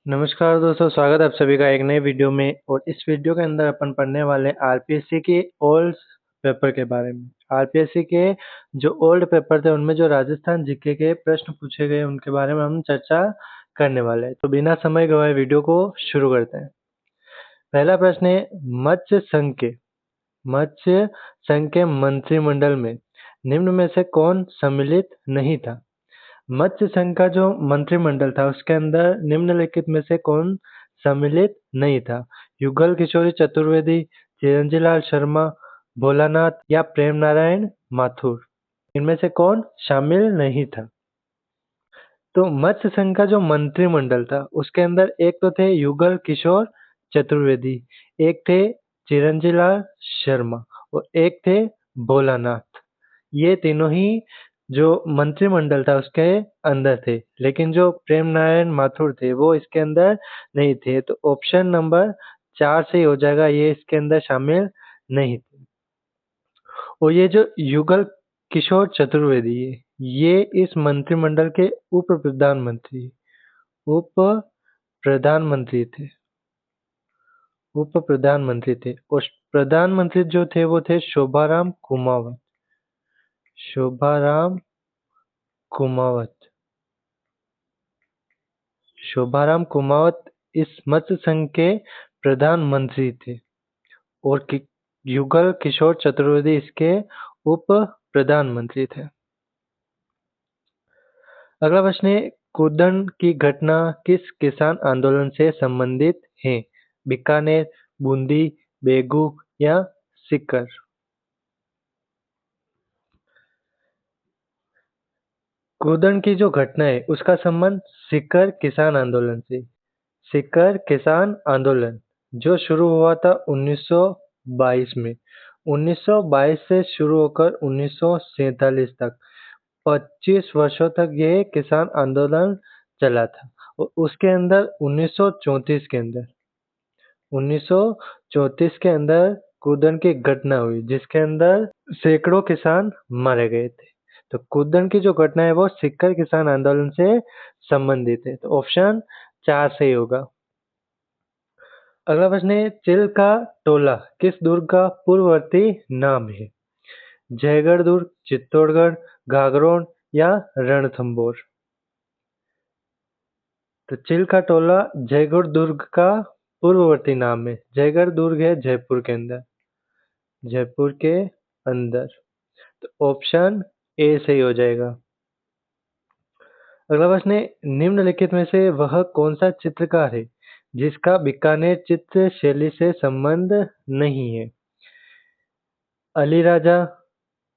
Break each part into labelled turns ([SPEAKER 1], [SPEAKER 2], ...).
[SPEAKER 1] नमस्कार दोस्तों, स्वागत है आप सभी का एक नए वीडियो में। और इस वीडियो के अंदर अपन पढ़ने वाले आरपीएससी के ओल्ड पेपर के बारे में। आरपीएससी के जो ओल्ड पेपर थे उनमें जो राजस्थान जीके के प्रश्न पूछे गए उनके बारे में हम चर्चा करने वाले हैं। तो बिना समय गवाए वीडियो को शुरू करते हैं। पहला प्रश्न है, मत्स्य संघ के मंत्रिमंडल में निम्न में से कौन सम्मिलित नहीं था? मत्स्य संघ का जो मंत्रिमंडल था उसके अंदर निम्नलिखित में से कौन सम्मिलित नहीं था? युगल किशोरी चतुर्वेदी, चिरंजी लाल शर्मा, भोलानाथ या प्रेम नारायण माथुर। इनमें से कौन शामिल नहीं था? तो मत्स्य संघ का जो मंत्रिमंडल था उसके अंदर एक तो थे युगल किशोर चतुर्वेदी, एक थे चिरंजी लाल शर्मा और एक थे भोलानाथ। ये तीनों ही जो मंत्रिमंडल था उसके अंदर थे, लेकिन जो प्रेम नारायण माथुर थे वो इसके अंदर नहीं थे। तो ऑप्शन नंबर 4 से ही हो जाएगा, ये इसके अंदर शामिल नहीं थे। और ये जो युगल किशोर चतुर्वेदी है, ये इस मंत्रिमंडल के उप प्रधानमंत्री थे उप प्रधानमंत्री थे। और प्रधानमंत्री जो थे वो थे शोभाराम कुमावत। शोभाराम कुमावत इस मत्स्य संघ के प्रधानमंत्री थे और युगल किशोर चतुर्वेदी इसके उप प्रधानमंत्री थे। अगला प्रश्न है, कूदन की घटना किस किसान आंदोलन से संबंधित है? बीकानेर, बूंदी, बेगू या सीकर। कूदन की जो घटना है उसका संबंध सीकर किसान आंदोलन से। सीकर किसान आंदोलन जो शुरू हुआ था 1922 में। 1922 से शुरू होकर 1947 तक 25 वर्षों तक ये किसान आंदोलन चला था। और उसके अंदर 1934 के अंदर कूदन की घटना हुई जिसके अंदर सैकड़ों किसान मारे गए थे। तो कूदन की जो घटना है वो सीकर किसान आंदोलन से संबंधित है। तो ऑप्शन 4 सही होगा। अगला प्रश्न है, चिल का टोला किस दुर्ग का पूर्ववर्ती नाम है? जयगढ़ दुर्ग, चित्तौड़गढ़, घाघरोन या रणथंभौर। तो चिल का टोला जयगढ़ दुर्ग का पूर्ववर्ती नाम है। जयगढ़ दुर्ग है जयपुर के अंदर। तो ऑप्शन ए सही हो जाएगा। अगला प्रश्न है, निम्नलिखित में से वह कौन सा चित्रकार है जिसका बीकानेर चित्र शैली से संबंध नहीं है? अली राजा,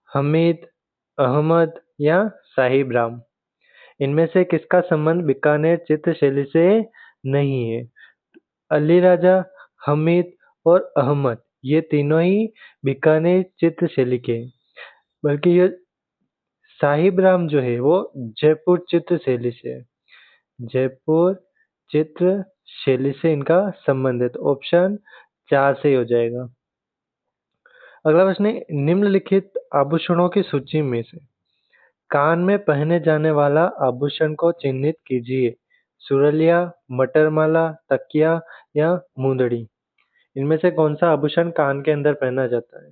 [SPEAKER 1] हमीद, अहमद या साहिब राम। इनमें से किसका संबंध बीकानेर चित्र शैली से नहीं है? अली राजा, हमीद और अहमद ये तीनों ही बीकानेर चित्र शैली के हैं। बल्कि ये साहिब राम जो है वो जयपुर चित्र शैली से है। जयपुर चित्र शैली से इनका संबंध है। तो ऑप्शन 4 से ही हो जाएगा। अगला प्रश्न है, निम्नलिखित आभूषणों की सूची में से कान में पहने जाने वाला आभूषण को चिन्हित कीजिए। सुरलिया, मटरमाला, तकिया या मुंदड़ी। इनमें से कौन सा आभूषण कान के अंदर पहना जाता है?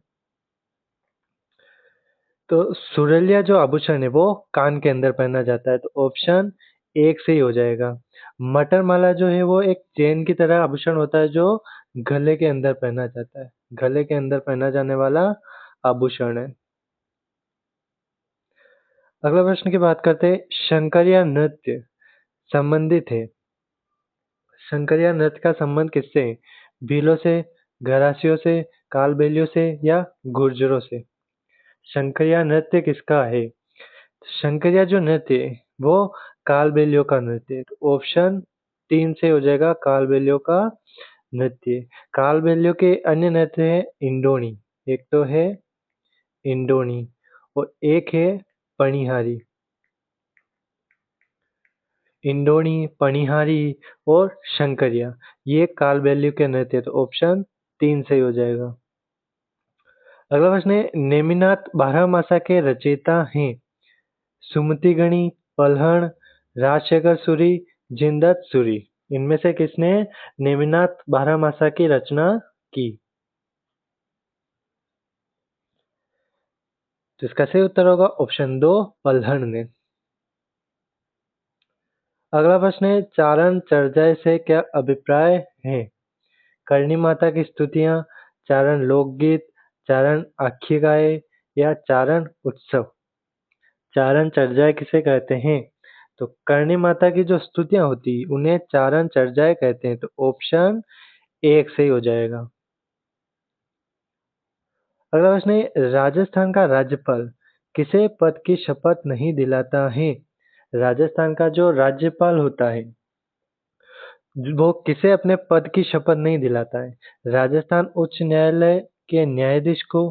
[SPEAKER 1] तो सुरलिया जो आभूषण है वो कान के अंदर पहना जाता है। तो ऑप्शन 1 से ही हो जाएगा। मटरमाला जो है वो एक चेन की तरह आभूषण होता है जो गले के अंदर पहना जाता है। गले के अंदर पहना जाने वाला आभूषण है। अगला प्रश्न की बात करते हैं, शंकरिया नृत्य संबंधित है। शंकरिया नृत्य का संबंध किससे है? भीलों से, घरासियों से, कालबेलियों से या गुर्जरों से। शंकरिया नृत्य किसका है? शंकरिया जो नृत्य है वो कालबेलियों का नृत्य है। तो ऑप्शन 3 से हो जाएगा, कालबेलियों का नृत्य। कालबेलियों के अन्य नृत्य है इंडोनी। एक तो है इंडोनी और एक है पणिहारी। इंडोनी, पणिहारी और शंकरिया ये कालबेलियों के नृत्य। तो ऑप्शन 3 सही हो जाएगा। अगला प्रश्न है, नेमिनाथ बारहमासा के रचयिता हैं? सुमति गणी, पल्हड़, राजशेखर सूरी, जिनदत्त सूरी। इनमें से किसने नेमिनाथ बारहमासा की रचना की? तो इसका सही उत्तर होगा ऑप्शन 2 पल्हड़ ने। अगला प्रश्न है चारण चर्याय से क्या अभिप्राय है? करणी माता की स्तुतियां, चारण लोकगीत, चारण आख्यायिकाएं या चारण उत्सव। चारण चर्याय किसे कहते हैं? तो करणी माता की जो स्तुतियां होती उन्हें चारण चर्याय कहते हैं। तो ऑप्शन एक सही हो जाएगा। अगला प्रश्न है राजस्थान का राज्यपाल किसे पद की शपथ नहीं दिलाता है? राजस्थान का जो राज्यपाल होता है वो किसे अपने पद की शपथ नहीं दिलाता है? राजस्थान उच्च न्यायालय के न्यायाधीश को,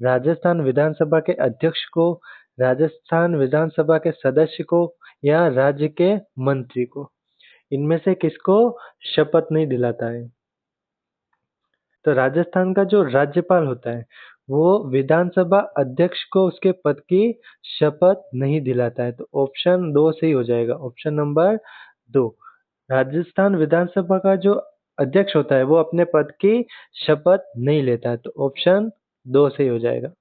[SPEAKER 1] राजस्थान विधानसभा के अध्यक्ष को, राजस्थान विधानसभा के सदस्य को या राज्य के मंत्री को। इनमें से किसको शपथ नहीं दिलाता है? तो राजस्थान का जो राज्यपाल होता है वो विधानसभा अध्यक्ष को उसके पद की शपथ नहीं दिलाता है। तो ऑप्शन 2 सही हो जाएगा। ऑप्शन नंबर 2 राजस्थान विधानसभा का जो अध्यक्ष होता है वो अपने पद की शपथ नहीं लेता है। तो ऑप्शन 2 सही हो जाएगा।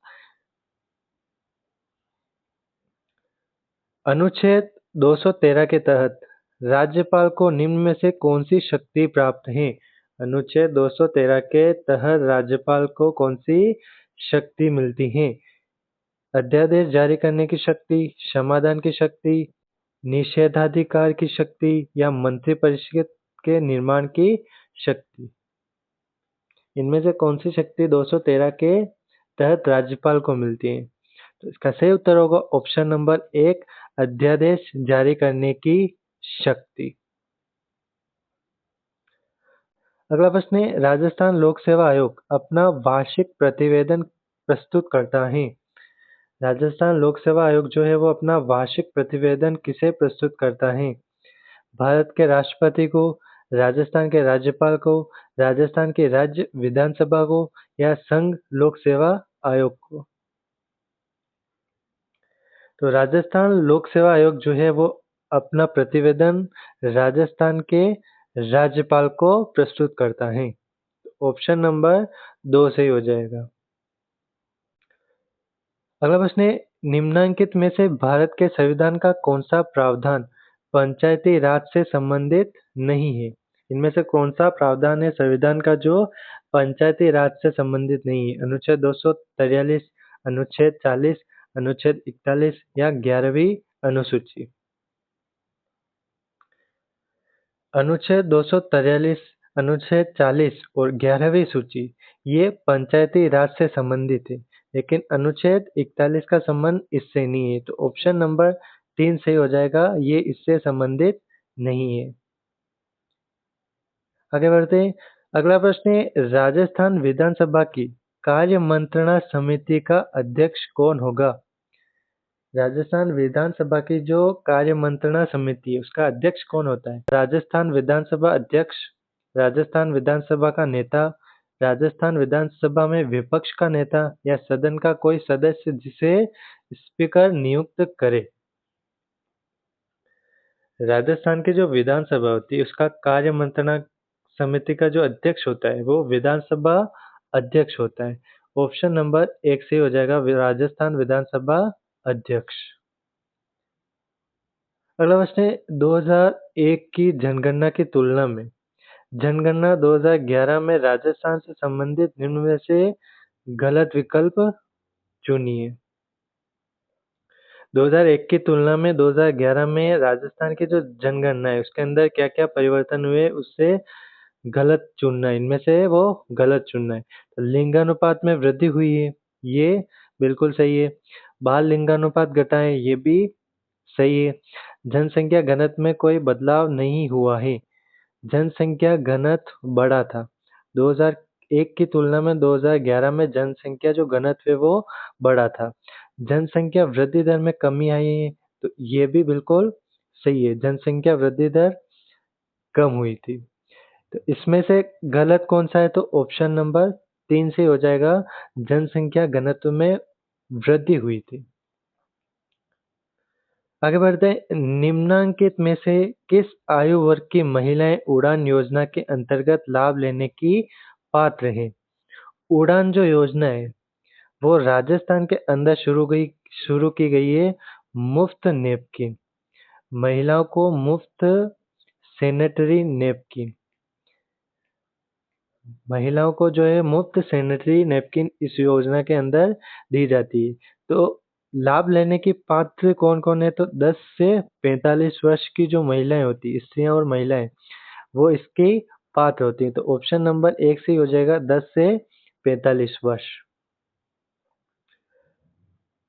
[SPEAKER 1] अनुच्छेद 213 के तहत राज्यपाल को निम्न में से कौन सी शक्ति प्राप्त है? अनुच्छेद 213 के तहत राज्यपाल को कौन सी शक्ति मिलती है? अध्यादेश जारी करने की शक्ति, क्षमादान की शक्ति, निषेधाधिकार की शक्ति या मंत्रिपरिषद के निर्माण की शक्ति। इनमें से कौन सी शक्ति 213 के तहत राज्यपाल को मिलती है? तो इसका सही उत्तर होगा ऑप्शन नंबर 1 अध्यादेश जारी करने की शक्ति। अगला प्रश्न है राजस्थान लोक सेवा आयोग अपना वार्षिक प्रतिवेदन प्रस्तुत करता है। राजस्थान लोक सेवा आयोग जो है वो अपना वार्षिक प्रतिवेदन किसे प्रस्तुत करता है? भारत के राष्ट्रपति को, राजस्थान के राज्यपाल को, राजस्थान की राज्य विधानसभा को या संघ लोक सेवा आयोग को। तो राजस्थान लोक सेवा आयोग जो है वो अपना प्रतिवेदन राजस्थान के राज्यपाल को प्रस्तुत करता है। ऑप्शन नंबर 2 सही हो जाएगा। अगला प्रश्न है निम्नलिखित में से भारत के संविधान का कौन सा प्रावधान पंचायती राज से संबंधित नहीं है? इनमें से कौन सा प्रावधान है संविधान का जो पंचायती राज से संबंधित नहीं है? अनुच्छेद 243, अनुच्छेद 40, अनुच्छेद 41 या 11वीं अनुसूची। अनुच्छेद 243, अनुच्छेद 40 और 11वीं सूची ये पंचायती राज से संबंधित है, लेकिन अनुच्छेद 41 का संबंध इससे नहीं है। तो ऑप्शन नंबर 3 सही हो जाएगा, ये इससे संबंधित नहीं है। आगे बढ़ते हैं। अगला प्रश्न है राजस्थान विधानसभा की कार्य मंत्रणा समिति का अध्यक्ष कौन होगा? राजस्थान विधानसभा की जो कार्य मंत्रणा समिति है उसका अध्यक्ष कौन होता है? राजस्थान विधानसभा अध्यक्ष, राजस्थान विधानसभा का नेता, राजस्थान विधानसभा में विपक्ष का नेता या सदन का कोई सदस्य जिसे स्पीकर नियुक्त करे। राजस्थान की जो विधानसभा होती है उसका कार्य मंत्रणा समिति का जो अध्यक्ष होता है वो विधानसभा अध्यक्ष होता है। ऑप्शन नंबर 1 सही हो जाएगा, राजस्थान विधानसभा अध्यक्ष। अगला प्रश्न है 2001 की जनगणना की तुलना में जनगणना 2011 में राजस्थान से संबंधित निम्न में से गलत विकल्प चुनिए। 2001 की तुलना में 2011 में राजस्थान की जो जनगणना है उसके अंदर क्या-क्या परिवर्तन हुए उससे गलत चुनना है। इनमें से वो गलत चुनना है। तो लिंगानुपात में वृद्धि हुई है, ये बिल्कुल सही है। बाल लिंगानुपात घटा है, ये भी सही है। जनसंख्या घनत्व में कोई बदलाव नहीं हुआ है। जनसंख्या घनत्व बढ़ा था। 2001 की तुलना में 2011 में जनसंख्या जो घनत्व है वो बढ़ा था। जनसंख्या वृद्धि दर में कमी आई है, तो ये भी बिल्कुल सही है। जनसंख्या वृद्धि दर कम हुई थी। तो इसमें से गलत कौन सा है? तो ऑप्शन नंबर 3 से हो जाएगा, जनसंख्या घनत्व में वृद्धि हुई थी। आगे बढ़ते हैं। निम्नांकित में से किस आयु वर्ग की महिलाएं उड़ान योजना के अंतर्गत लाभ लेने की पात्र हैं? उड़ान जो योजना है वो राजस्थान के अंदर शुरू की गई है। मुफ्त नैपकिन, महिलाओं को मुफ्त सैनिटरी नैपकिन, महिलाओं को जो है मुफ्त सैनिटरी नैपकिन इस योजना के अंदर दी जाती है। तो लाभ लेने की पात्र कौन कौन है? तो 10 से 45 वर्ष की जो महिलाएं होती है, स्त्रियां और महिलाएं, वो इसकी पात्र होती है। तो ऑप्शन नंबर 1 से हो जाएगा 10 से 45 वर्ष।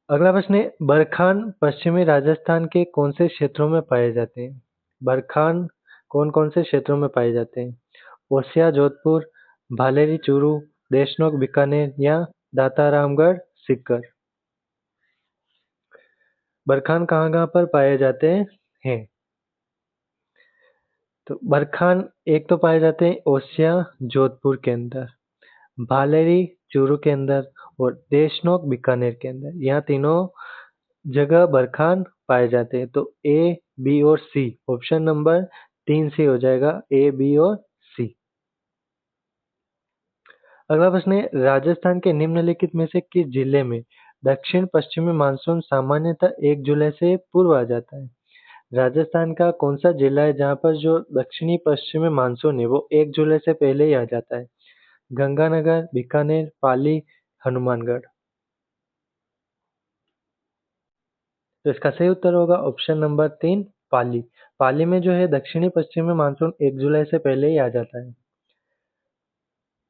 [SPEAKER 1] अगला प्रश्न है, बरखान पश्चिमी राजस्थान के कौन से क्षेत्रों में पाए जाते हैं? बरखान कौन कौन से क्षेत्रों में पाए जाते हैं? ओसिया जोधपुर, भालेरी चूरू, देशनोक बीकानेर या दातारामगढ़ सीकर। बरखान कहाँ कहाँ पर पाए जाते हैं? तो बरखान एक तो पाए जाते हैं ओसिया जोधपुर के अंदर, भालेरी चूरू के अंदर और देशनोक बीकानेर के अंदर। यहाँ तीनों जगह बरखान पाए जाते हैं। तो ए, बी और सी, ऑप्शन नंबर 3 से हो जाएगा ए, बी और सी। अगला प्रश्न है, राजस्थान के निम्नलिखित में से किस जिले में दक्षिण पश्चिमी मानसून सामान्यतः 1 जुलाई से पूर्व आ जाता है? राजस्थान का कौन सा जिला है जहाँ पर जो दक्षिणी पश्चिमी मानसून है वो 1 जुलाई से पहले ही आ जाता है? गंगानगर, बीकानेर, पाली, हनुमानगढ़। तो इसका सही उत्तर होगा ऑप्शन नंबर 3, पाली। पाली में जो है दक्षिणी पश्चिमी मानसून 1 जुलाई से पहले ही आ जाता है।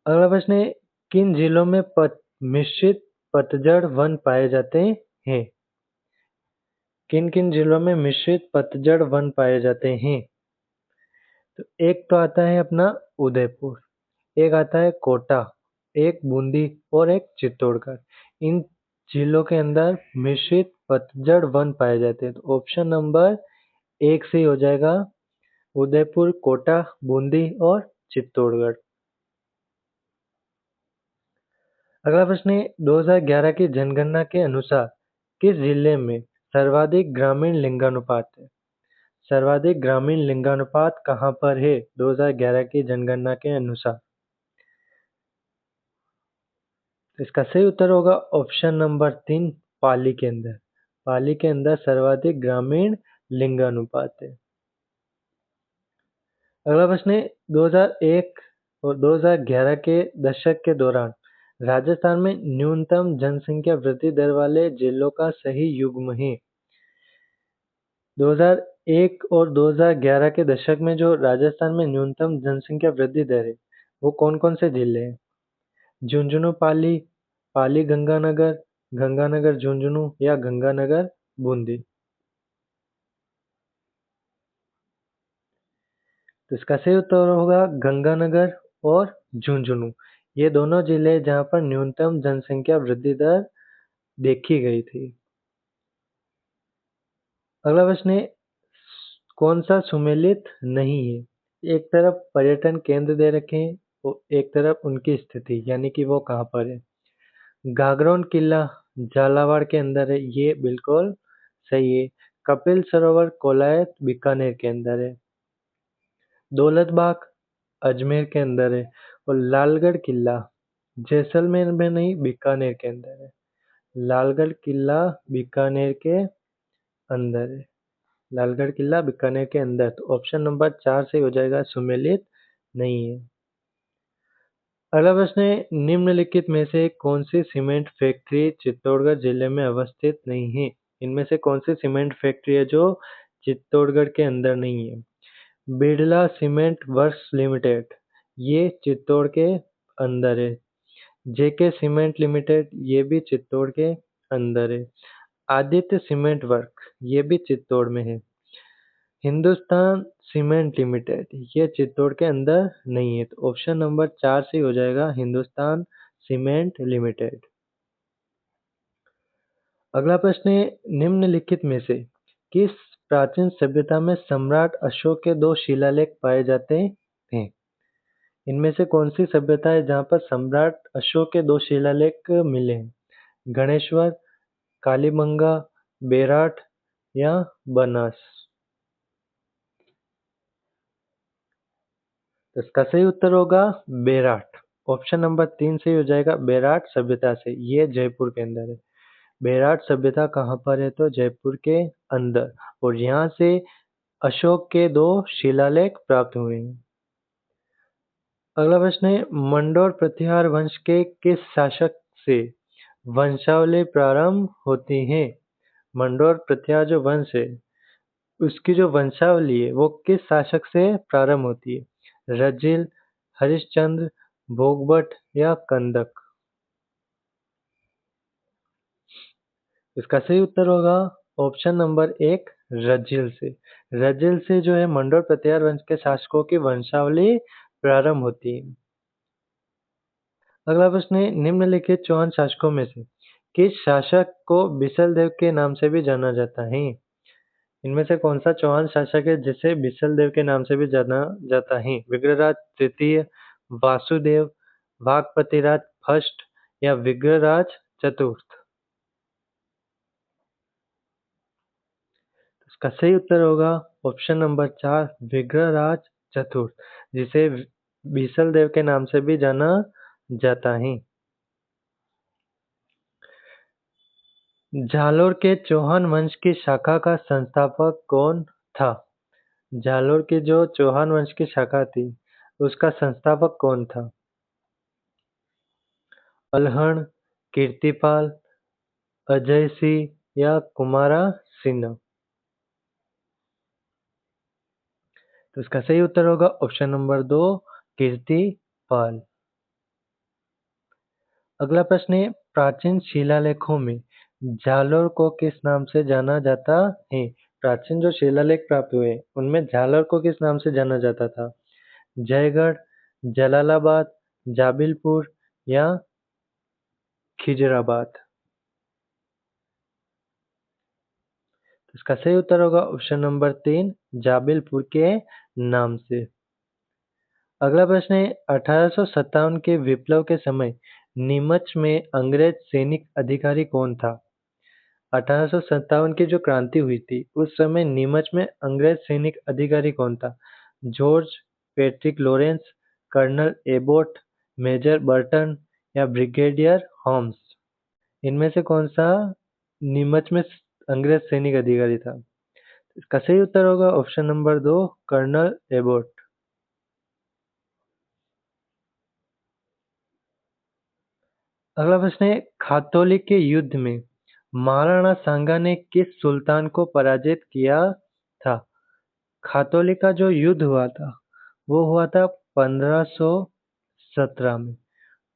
[SPEAKER 1] अगला प्रश्न है, किन जिलों में मिश्रित पतझड़ वन पाए जाते हैं? किन किन जिलों में मिश्रित पतझड़ वन पाए जाते हैं? तो एक तो आता है अपना उदयपुर, एक आता है कोटा, एक बूंदी और एक चित्तौड़गढ़। इन जिलों के अंदर मिश्रित पतझड़ वन पाए जाते हैं। तो ऑप्शन नंबर 1 से हो जाएगा उदयपुर, कोटा, बूंदी और चित्तौड़गढ़। अगला प्रश्न है, 2011 की जनगणना के अनुसार किस जिले में सर्वाधिक ग्रामीण लिंगानुपात है? सर्वाधिक ग्रामीण लिंगानुपात कहाँ पर है 2011 की जनगणना के अनुसार? तो इसका सही उत्तर होगा ऑप्शन नंबर 3, पाली के अंदर। पाली के अंदर सर्वाधिक ग्रामीण लिंगानुपात है। अगला प्रश्न है, 2001 और 2011 के दशक के दौरान राजस्थान में न्यूनतम जनसंख्या वृद्धि दर वाले जिलों का सही युग्म है। 2001 और 2011 के दशक में जो राजस्थान में न्यूनतम जनसंख्या वृद्धि दर है वो कौन कौन से जिले हैं? झुंझुनू पाली, पाली गंगानगर, गंगानगर झुंझुनू या गंगानगर बूंदी। तो इसका सही उत्तर होगा गंगानगर और झुंझुनू। ये दोनों जिले जहाँ पर न्यूनतम जनसंख्या वृद्धि दर देखी गई थी। अगला प्रश्न है, कौन सा सुमेलित नहीं है? एक तरफ पर्यटन केंद्र दे रखे हैं और एक तरफ उनकी स्थिति यानी कि वो कहाँ पर है। घाघरोन किला झालावाड़ के अंदर है, ये बिल्कुल सही है। कपिल सरोवर कोलायत बीकानेर के अंदर है। दौलत बाग अजमेर के अंदर है और लालगढ़ किला जैसलमेर में नहीं बीकानेर के अंदर है। लालगढ़ किला बीकानेर के अंदर है। लालगढ़ किला बीकानेर के अंदर। तो ऑप्शन नंबर 4 से हो जाएगा सुमेलित नहीं है। अगला प्रश्न है, निम्नलिखित में से कौन सी सीमेंट फैक्ट्री चित्तौड़गढ़ जिले में अवस्थित नहीं है? इनमें से कौन सी सीमेंट फैक्ट्री है जो चित्तौड़गढ़ के अंदर नहीं है? बिड़ला सीमेंट वर्क्स लिमिटेड, ये चित्तौड़ के अंदर है। जेके सीमेंट लिमिटेड, ये भी चित्तौड़ के अंदर है। आदित्य सीमेंट वर्क, ये भी चित्तौड़ में है। हिंदुस्तान सीमेंट लिमिटेड, ये चित्तौड़ के अंदर नहीं है। तो ऑप्शन नंबर 4 से हो जाएगा हिंदुस्तान सीमेंट लिमिटेड। अगला प्रश्न है, निम्नलिखित में से किस प्राचीन सभ्यता में सम्राट अशोक के 2 शिलालेख पाए जाते हैं? इनमें से कौन सी सभ्यता है जहाँ पर सम्राट अशोक के 2 शिलालेख मिले हैं? गणेश्वर, कालीबंगा, बेराट या बनास? तो इसका सही उत्तर होगा बेराट। ऑप्शन नंबर 3 सही हो जाएगा, बेराट सभ्यता से। ये जयपुर के अंदर है। बेराट सभ्यता कहाँ पर है? तो जयपुर के अंदर, और यहाँ से अशोक के 2 शिलालेख प्राप्त हुए हैं। अगला प्रश्न है, मंडोर प्रतिहार वंश के किस शासक से वंशावली प्रारंभ होती है? मंडोर प्रतिहार जो वंश है, उसकी जो वंशावली है वो किस शासक से प्रारंभ होती है? रजिल, हरिश्चंद्र, भोगभट या कंदक? इसका सही उत्तर होगा ऑप्शन नंबर 1, रजिल से। रजिल से जो है मंडोर प्रतिहार वंश के शासकों की वंशावली प्रारंभ होती है। अगला प्रश्न है, निम्नलिखित चौहान शासकों में से किस शासक को बिसल देव के नाम से भी जाना जाता है? इनमें से कौन सा चौहान शासक है जिसे बिसल देव के नाम से भी जाना जाता है? विग्रहराज तृतीय, वासुदेव, वाकपतिराज फर्स्ट या विग्रहराज चतुर्थ? इसका सही उत्तर होगा ऑप्शन नंबर 4, विग्रहराज चतुर्थ, जिसे बीसल देव के नाम से भी जाना जाता है। जालोर के चौहान वंश की शाखा का संस्थापक कौन था? जालोर की जो चौहान वंश की शाखा थी, उसका संस्थापक कौन था? अल्हण, कीर्तिपाल, अजय सिंह या कुमारा सिन्हा? तो इसका सही उत्तर होगा ऑप्शन नंबर 2, कीर्तिपाल। अगला प्रश्न है, प्राचीन शिलालेखों में जालोर को किस नाम से जाना जाता है? प्राचीन जो शिलालेख प्राप्त हुए उनमें जालोर को किस नाम से जाना जाता था? जयगढ़, जलालाबाद, जाबिलपुर या खिजराबाद? इसका सही उत्तर होगा ऑप्शन नंबर 3, जाबिलपुर के नाम से। अगला प्रश्न है, 1857 के विप्लव के समय नीमच में अंग्रेज सैनिक अधिकारी कौन था? 1857 की जो क्रांति हुई थी उस समय नीमच में अंग्रेज सैनिक अधिकारी कौन था? George Patrick Lawrence, colonel Abbott, major Burton या ब्रिगेडियर होम्स? इनमें से कौन सा नीमच में अंग्रेज सैनिक अधिकारी था? इसका सही उत्तर होगा ऑप्शन नंबर 2, कर्नल एबोट। अगला प्रश्न है, खातौली के युद्ध में महाराणा सांगा ने किस सुल्तान को पराजित किया था? खातौली का जो युद्ध हुआ था वो हुआ था 1517 में।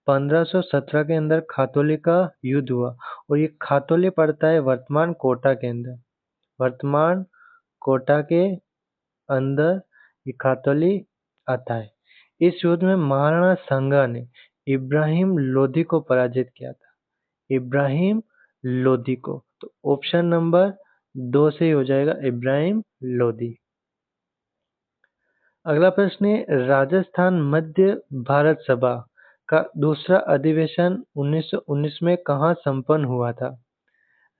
[SPEAKER 1] 1517 के अंदर खातौली का युद्ध हुआ, और ये खातौली पड़ता है वर्तमान कोटा के अंदर। वर्तमान कोटा के अंदर ये खातौली आता है। इस युद्ध में महाराणा सांगा ने इब्राहिम लोधी को पराजित किया था। इब्राहिम लोधी को। तो ऑप्शन नंबर 2 से ही हो जाएगा, इब्राहिम लोधी। अगला प्रश्न है, राजस्थान मध्य भारत सभा का दूसरा अधिवेशन 1919 में कहाँ संपन्न हुआ था?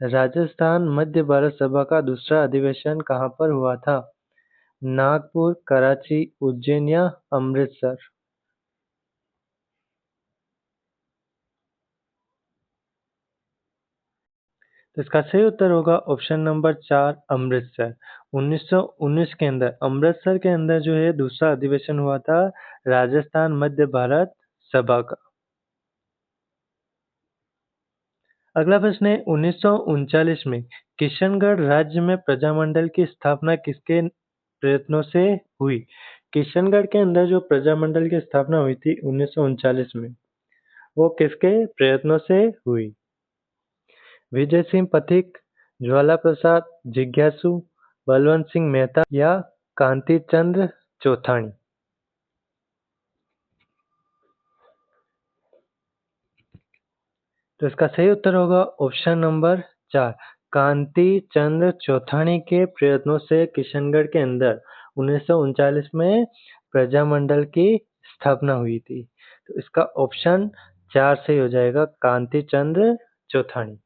[SPEAKER 1] राजस्थान मध्य भारत सभा का दूसरा अधिवेशन कहाँ पर हुआ था? नागपुर, कराची, उज्जैन या अमृतसर? तो इसका सही उत्तर होगा ऑप्शन नंबर 4, अमृतसर। 1919 के अंदर अमृतसर के अंदर जो है दूसरा अधिवेशन हुआ था राजस्थान मध्य भारत सभा का। अगला प्रश्न है, 1939 में किशनगढ़ राज्य में प्रजामंडल की स्थापना किसके प्रयत्नों से हुई? किशनगढ़ के अंदर जो प्रजामंडल की स्थापना हुई थी 1939 में, वो किसके प्रयत्नों से हुई? विजय सिंह पथिक, ज्वाला प्रसाद जिज्ञासु, बलवंत सिंह मेहता या कांति चंद्र चौथानी? तो इसका सही उत्तर होगा ऑप्शन नंबर 4, कांति चंद्र चौथानी के प्रयत्नों से किशनगढ़ के अंदर 1939 में प्रजामंडल की स्थापना हुई थी। तो इसका ऑप्शन 4 से हो जाएगा, कांति चंद्र चौथानी।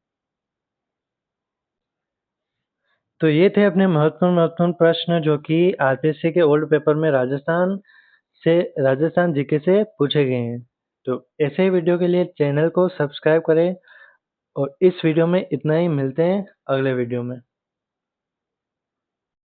[SPEAKER 1] तो ये थे अपने महत्वपूर्ण प्रश्न जो कि आरपीएससी के ओल्ड पेपर में राजस्थान जीके से पूछे गए हैं। तो ऐसे ही वीडियो के लिए चैनल को सब्सक्राइब करें और इस वीडियो में इतना ही। मिलते हैं अगले वीडियो में।